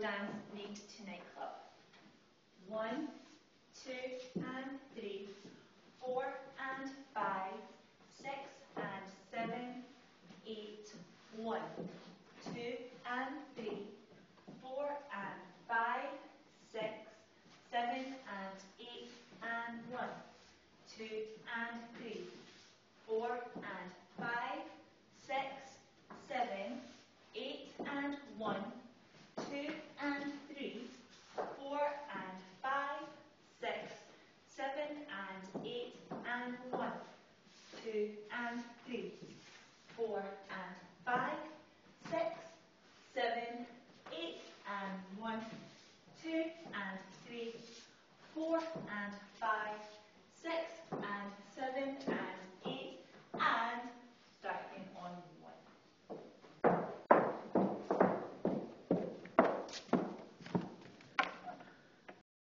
dance Need to Nightclub. 1, 2 and 3, 4 and 5, 6 and 7, 8, 1, 2 and 3, 4 and 5, 6, 7 and 8 and 1, 2 and 3, 4 and 5, 6, 7, 8 and 1, 2 and 3, 4 and 5, 6, 7 and 8 and 1, 2 and 3, 4